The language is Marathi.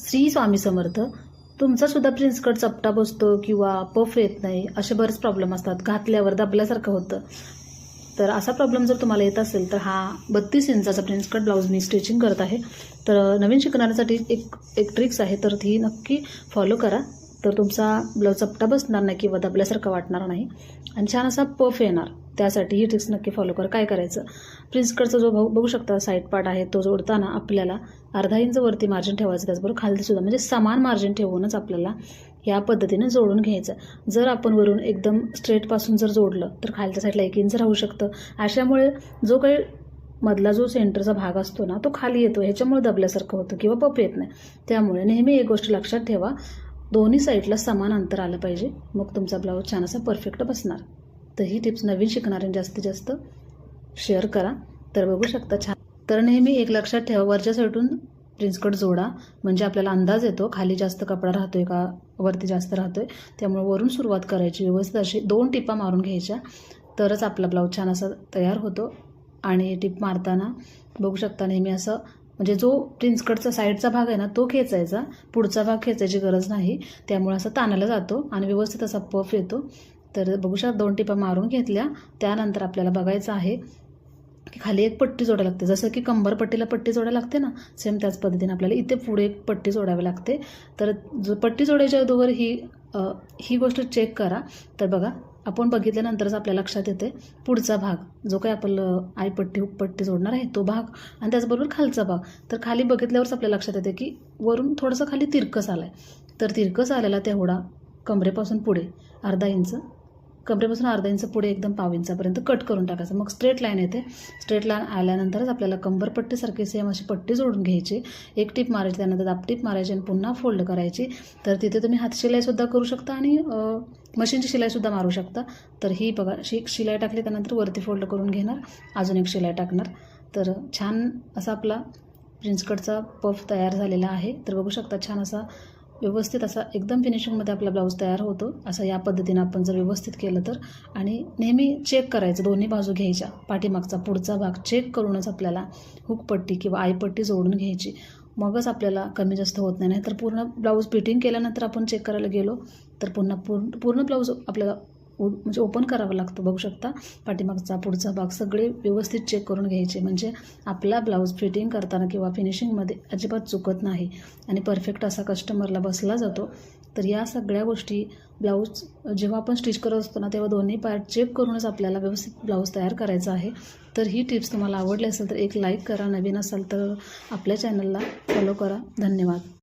श्री स्वामी समर्थ. तुमचा सुद्धा प्रिन्स कट चपटा बसतो किंवा पफ येत नाही, असे बरेच प्रॉब्लेम असतात. घातल्यावर दबल्यासारखं होतं. तर असा प्रॉब्लेम जर तुम्हाला येत असेल तर हा 32 इंचाचा प्रिन्स कट ब्लाऊज मी स्टिचिंग करत आहे. तर नवीन शिकणाऱ्यांसाठी एक ट्रिक्स आहे, तर ती नक्की फॉलो करा. तर तुमचा ब्लाऊज चपटा बसणार नाही किंवा दबल्यासारखं वाटणार नाही आणि छान असा पफ येणार. त्यासाठी ही ट्रिक्स नक्की फॉलो करा. काय करायचं, प्रिन्स कटचा जो बघू शकता साईड पार्ट आहे तो जोडताना आपल्याला अर्धा इंच वरती मार्जिन ठेवायचं, त्याचबरोबर खाली सुद्धा म्हणजे समान मार्जिन ठेवूनच आपल्याला या पद्धतीने जोडून घ्यायचं. जर आपण वरून एकदम स्ट्रेटपासून जर जोडलं तर खालच्या साईडला 1 इंच राहू शकतं. अशामुळे जो काही मधला जो सेंटरचा भाग असतो ना तो खाली येतो, ह्याच्यामुळे दबल्यासारखं होतं किंवा पफ येत नाही. त्यामुळे नेहमी एक गोष्ट लक्षात ठेवा, दोन्ही साईडला समान अंतर आलं पाहिजे, मग तुमचा ब्लाऊज छान असा परफेक्ट बसणार. तर ही टिप्स नवीन शिकणाऱ्यांनी जास्तीत जास्त शेअर करा. तर बघू शकता छान. तर नेहमी एक लक्षात ठेवा, वरच्या साईडून प्रिन्स कट जोडा, म्हणजे आपल्याला अंदाज येतो खाली जास्त कपडा राहतोय का वरती जास्त राहतोय. त्यामुळे वरून सुरुवात करायची, व्यवस्थित अशी 2 टिपा मारून घ्यायच्या, तरच आपला ब्लाऊज छान असा तयार होतो. आणि टिप मारताना बघू शकता नेहमी असं, म्हणजे जो प्रिन्स कटचा साईडचा भाग आहे ना तो खेचायचा, पुढचा भाग खेचायची गरज नाही. त्यामुळे असं ताणायला जातो आणि व्यवस्थित असा पफ येतो. तर बघू शकता 2 टिपा मारून घेतल्या. त्यानंतर आपल्याला बघायचं आहे की खाली एक पट्टी जोडायला लागते, जसं की कंबरपट्टीला पट्टी जोडायला लागते ना, सेम त्याच पद्धतीने आपल्याला इथे पुढे एक पट्टी जोडावी लागते. तर जो पट्टी जोडायच्या अगोदर ही गोष्ट चेक करा. तर बघा, आपण बघितल्यानंतरच आपल्या लक्षात येते पुढचा भाग जो काही आपलं आईपट्टी हुकपट्टी जोडणार आहे तो भाग, आणि त्याचबरोबर खालचा भाग. तर खाली बघितल्यावरच आपल्याला लक्षात येते की वरून थोडंसं खाली तिरकस आलं आहे. तर तिरकस आलेला तेवढा कमरेपासून पुढे अर्धा इंच, कमरेपासून अर्धा इंच पुढे एकदम पाव इंचापर्यंत कट करून टाकायचं. मग स्ट्रेट लाईन येते. स्ट्रेट लाईन आल्यानंतरच आपल्याला कंबरपट्टीसारखी सेम अशी पट्टी जोडून घ्यायची. एक टिप मारायची, त्यानंतर दाबटीप मारायची आणि पुन्हा फोल्ड करायची. तर तिथे तुम्ही हातशिलाईसुद्धा करू शकता आणि मशीनची शिलाईसुद्धा मारू शकता. तर ही बघा, शिलाई टाकली त्यानंतर वरती फोल्ड करून घेणार, अजून एक शिलाई टाकणार. तर छान असा आपला प्रिन्स कटचा पफ तयार झालेला आहे. तर बघू शकता छान असा व्यवस्थित असा एकदम फिनिशिंगमध्ये आपला ब्लाऊज तयार होतो. असं या पद्धतीनं आपण जर व्यवस्थित केलं तर. आणि नेहमी चेक करायचं, दोन्ही बाजू घ्यायच्या, पाठीमागचा पुढचा भाग चेक करूनच आपल्याला हुकपट्टी किंवा आईपट्टी जोडून घ्यायची. मगच आपल्याला कमी जास्त होत नाही. तर पूर्ण ब्लाऊज फिटिंग केल्यानंतर आपण चेक करायला गेलो तर पुन्हा पूर्ण ब्लाऊज आपल्याला म्हणजे ओपन करावं लागतं. बघू शकता पाठीमागचा पुढचा भाग सगळे व्यवस्थित चेक करून घ्यायचे, म्हणजे आपला ब्लाऊज फिटिंग करताना किंवा फिनिशिंगमध्ये अजिबात चुकत नाही आणि परफेक्ट असा कस्टमरला बसला जातो. तर या सगळ्या गोष्टी ब्लाऊज जेव्हा आपण स्टिच करत असतो ना तेव्हा दोन्ही पार्ट चेक करूनच आपल्याला व्यवस्थित ब्लाऊज तयार करायचा आहे. तर ही टिप्स तुम्हाला आवडली असेल तर एक लाईक करा, नवीन असाल तर आपल्या चॅनलला फॉलो करा. धन्यवाद.